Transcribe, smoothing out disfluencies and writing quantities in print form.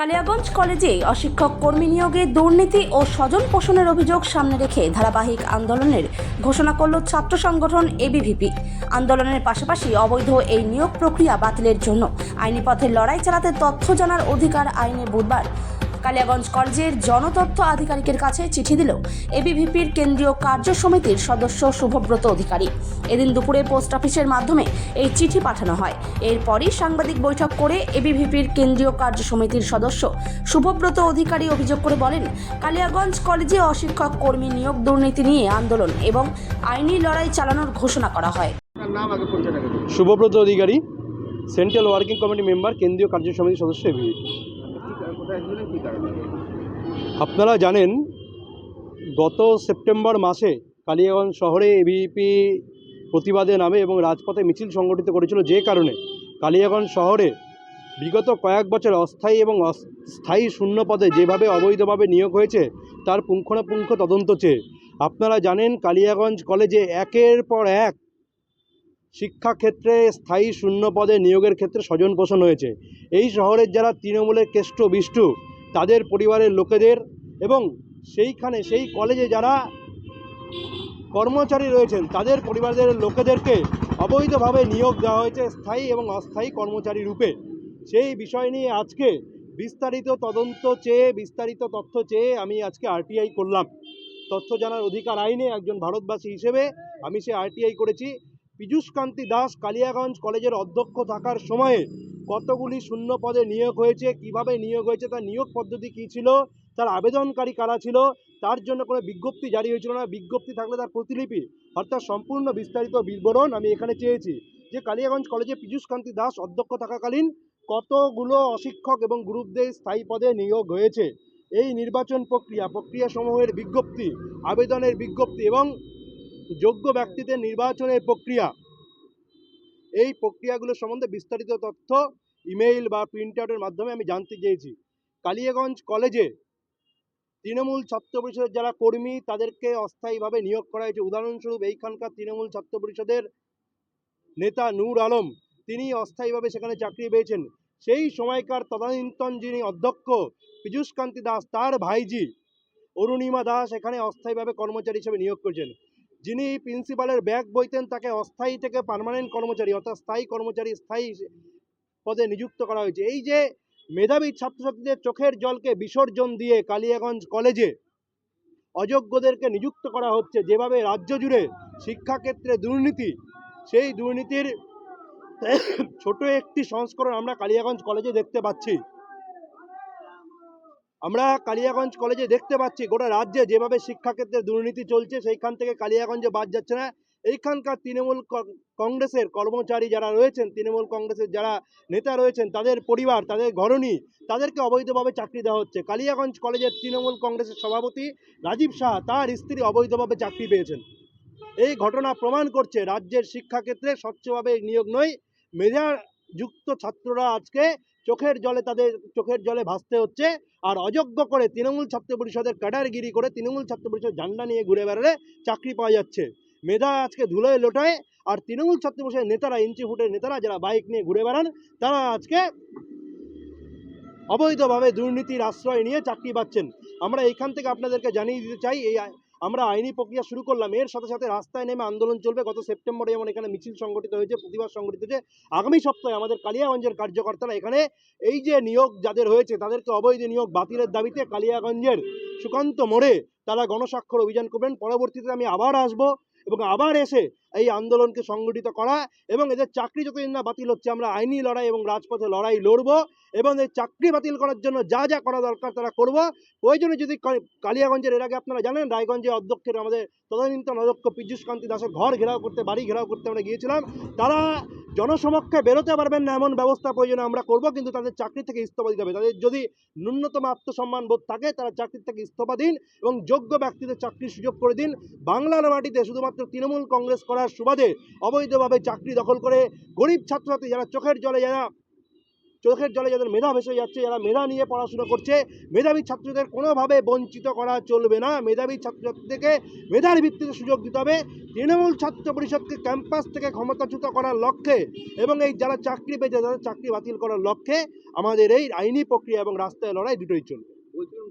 কালিয়াগঞ্জ কলেজে অশিক্ষক কর্মী নিয়োগে দুর্নীতি ও স্বজন পোষণের অভিযোগ সামনে রেখে ধারাবাহিক আন্দোলনের ঘোষণা করল ছাত্র সংগঠন এবিভিপি। আন্দোলনের পাশাপাশি অবৈধ এই নিয়োগ প্রক্রিয়া বাতিলের জন্য আইনি পথে লড়াই চালাতে তথ্য জানার অধিকার আইনে বুধবার কালিয়াগঞ্জ কলেজের জনতথ্য আধিকারিকের কাছে চিঠি দিল এবিভিপির কেন্দ্রীয় কার্য সমিতির সদস্য শুভব্রত অধিকারী। এদিন দুপুরে পোস্ট অফিসের মাধ্যমে এই চিঠি পাঠানো হয়। এরপরই সাংবাদিক বৈঠক করে এবিভিপির কেন্দ্রীয় কার্য সমিতির সদস্য শুভব্রত অধিকারী অভিযোগ করে বলেন, কালিয়াগঞ্জ কলেজে অশিক্ষক কর্মী নিয়োগ দুর্নীতি নিয়ে আন্দোলন এবং আইনি লড়াই চালানোর ঘোষণা করা হয়। শুভব্রত অধিকারী, সেন্ট্রাল ওয়ার্কিং কমিটি মেম্বার, কেন্দ্রীয় কার্য সমিতির সদস্য এবিভিপি। আপনারা জানেন, গত সেপ্টেম্বর মাসে কালিয়াগঞ্জ শহরে এবিভিপি প্রতিবাদে নামে এবং রাজপথে মিছিল সংগঠিত করেছিল, যে কারণে কালিয়াগঞ্জ শহরে বিগত কয়েক বছর অস্থায়ী এবং স্থায়ী শূন্য পদে যেভাবে অবৈধভাবে নিয়োগ হয়েছে তার পুঙ্খানুপুঙ্খ তদন্ত চেয়ে আপনারা জানেন, কালিয়াগঞ্জ কলেজে একের পর এক শিক্ষাক্ষেত্রে স্থায়ী শূন্য পদে নিয়োগের ক্ষেত্রে স্বজন পোষণ হয়েছে। এই শহরের যারা তৃণমূলের কেষ্ট বিষ্টু তাদের পরিবারের লোকেদের এবং সেই কলেজে যারা কর্মচারী রয়েছেন তাদের পরিবারের লোকেদেরকে অবৈধভাবে নিয়োগ দেওয়া হয়েছে স্থায়ী এবং অস্থায়ী কর্মচারী রূপে। সেই বিষয় নিয়ে আজকে বিস্তারিত তদন্ত চেয়ে, বিস্তারিত তথ্য চেয়ে আমি আজকে আরটিআই করলাম। তথ্য জানার অধিকার আইনে একজন ভারতবাসী হিসেবে আমি সে আরটিআই করেছি। পীযূষকান্তি দাস কালিয়াগঞ্জ কলেজের অধ্যক্ষ থাকার সময়ে কতগুলি শূন্য পদে নিয়োগ হয়েছে, কিভাবে নিয়োগ হয়েছে, তার নিয়োগ পদ্ধতি কী ছিল, তার আবেদনকারী কারা ছিল, তার জন্য কোনো বিজ্ঞপ্তি জারি হয়েছিল না, বিজ্ঞপ্তি থাকলে তার প্রতিলিপি অর্থাৎ সম্পূর্ণ বিস্তারিত বিবরণ আমি এখানে চেয়েছি। যে কালিয়াগঞ্জ কলেজে পীযূষকান্তি দাস অধ্যক্ষ থাকাকালীন কতগুলো অশিক্ষক এবং গ্রুপদের স্থায়ী পদে নিয়োগ হয়েছে, এই নির্বাচন প্রক্রিয়াসমূহের বিজ্ঞপ্তি, আবেদনের বিজ্ঞপ্তি এবং যোগ্য ব্যক্তিদের নির্বাচনের প্রক্রিয়া, এই প্রক্রিয়াগুলো সম্বন্ধে বিস্তারিত তথ্য ইমেইল বা প্রিন্ট আউটের মাধ্যমে আমি জানতে চেয়েছি। কালিয়াগঞ্জ কলেজে তৃণমূল ছাত্র পরিষদের যারা কর্মী তাদেরকে অস্থায়ীভাবে নিয়োগ করা হয়েছে। উদাহরণস্বরূপ, এইখানকার তৃণমূল ছাত্র পরিষদের নেতা নূর আলম, তিনি অস্থায়ীভাবে সেখানে চাকরি পেয়েছেন। সেই সময়কার তদানীন্তন যিনি অধ্যক্ষ পীযূষকান্তি দাস, তার ভাইজি অরুণিমা দাস এখানে অস্থায়ীভাবে কর্মচারী হিসেবে নিয়োগ করেছেন। যিনি প্রিন্সিপালের ব্যাগ বইতেন তাকে অস্থায়ী থেকে পার্মানেন্ট কর্মচারী অর্থাৎ স্থায়ী কর্মচারী স্থায়ী পদে নিযুক্ত করা হয়েছে। এই যে মেধাবী ছাত্রছাত্রীদের চোখের জলকে বিসর্জন দিয়ে কালিয়াগঞ্জ কলেজে অযোগ্যদেরকে নিযুক্ত করা হচ্ছে, যেভাবে রাজ্য জুড়ে শিক্ষাক্ষেত্রে দুর্নীতি, সেই দুর্নীতির ছোট একটি সংস্করণ আমরা কালিয়াগঞ্জ কলেজে দেখতে পাচ্ছি। আমরা কালিয়াগঞ্জ কলেজে দেখতে পাচ্ছি গোটা রাজ্যে যেভাবে শিক্ষাক্ষেত্রে দুর্নীতি চলছে, সেইখান থেকে কালিয়াগঞ্জে বাদ যাচ্ছে না। এইখানকার তৃণমূল কংগ্রেসের কর্মচারী যারা রয়েছেন, তৃণমূল কংগ্রেসের যারা নেতা রয়েছেন, তাদের পরিবার, তাদের ঘরণী, তাদেরকে অবৈধভাবে চাকরি দেওয়া হচ্ছে। কালিয়াগঞ্জ কলেজের তৃণমূল কংগ্রেসের সভাপতি রাজীব শাহ, তার স্ত্রী অবৈধভাবে চাকরি পেয়েছেন। এই ঘটনা প্রমাণ করছে রাজ্যের শিক্ষাক্ষেত্রে স্বচ্ছভাবে নিয়োগ নয়, মেধাযুক্ত ছাত্ররা আজকে তাদের চোখের জলে ভাসতে হচ্ছে। আর অযোগ্য করে তৃণমূল ছাত্র পরিষদের ক্যাডারগিরি করে তৃণমূল ছাত্র পরিষদ ঝান্ডা নিয়ে ঘুরে বেড়ালে চাকরি পাওয়া যাচ্ছে। মেধা আজকে ধুলোয় লোটায়, আর তৃণমূল ছাত্র পরিষদের নেতারা, ইঞ্চি ফুটের নেতারা যারা বাইক নিয়ে ঘুরে বেড়ান, তারা আজকে অবৈধভাবে দুর্নীতির আশ্রয় নিয়ে চাকরি পাচ্ছেন। আমরা এখান থেকে আপনাদেরকে জানিয়ে দিতে চাই, আমরা আইনি প্রক্রিয়া শুরু করলাম, এর সাথে সাথে রাস্তায় নেমে আন্দোলন চলবে। গত সেপ্টেম্বরে যেমন এখানে মিছিল সংগঠিত হয়েছে, প্রতিবাদ সংগঠিত হয়েছে, আগামী সপ্তাহে আমাদের কালিয়াগঞ্জের কার্যকর্তারা এখানে এই যে নিয়োগ যাদের হয়েছে তাদেরকে অবৈধ নিয়োগ বাতিলের দাবিতে কালিয়াগঞ্জের সুকান্ত মোড়ে তারা গণস্বাক্ষর অভিযান করবেন। পরবর্তীতে আমি আবার আসব এবং আবার এসে এই আন্দোলনকে সংগঠিত করা এবং এদের চাকরি যতদিন না বাতিল হচ্ছে আমরা আইনি লড়াই এবং রাজপথে লড়াই লড়ব এবং এই চাকরি বাতিল করার জন্য যা যা করা দরকার তারা করব। প্রয়োজনে যদি কালিয়াগঞ্জের, এর আগে আপনারা জানেন রায়গঞ্জে অধ্যক্ষের, আমাদের তদানীন্তন অধ্যক্ষ পীযূষকান্তি দাসের ঘর ঘেরাও করতে, বাড়ি ঘেরাও করতে আমরা গিয়েছিলাম। তারা জনসমক্ষে বেরোতে পারবেন না এমন ব্যবস্থা প্রয়োজনে আমরা করব, কিন্তু তাদের চাকরি থেকে ইস্তফা দিতে হবে। তাদের যদি ন্যূনতম আত্মসম্মান বোধ থাকে তারা চাকরি থেকে ইস্তফা দিন এবং যোগ্য ব্যক্তিদের চাকরির সুযোগ করে দিন। বাংলার মাটিতে শুধুমাত্র তৃণমূল কংগ্রেস করার সুবাদে অবৈধভাবে চাকরি দখল করে গরিব ছাত্রছাত্রী যারা চোখের জলে, যারা চোখের জলে যাদের মেধা ভেসে যাচ্ছে, যারা মেধা নিয়ে পড়াশোনা করছে, মেধাবী ছাত্রদের কোনোভাবে বঞ্চিত করা চলবে না। মেধাবী ছাত্রছাত্রীদেরকে মেধার ভিত্তিতে সুযোগ দিতে হবে। তৃণমূল ছাত্র পরিষদকে ক্যাম্পাস থেকে ক্ষমতাচ্যুত করার লক্ষ্যে এবং এই যারা চাকরি পেয়েছে তাদের চাকরি বাতিল করার লক্ষ্যে আমাদের এই আইনি প্রক্রিয়া এবং রাস্তায় লড়াই দুটোই চলবে। বলছিলাম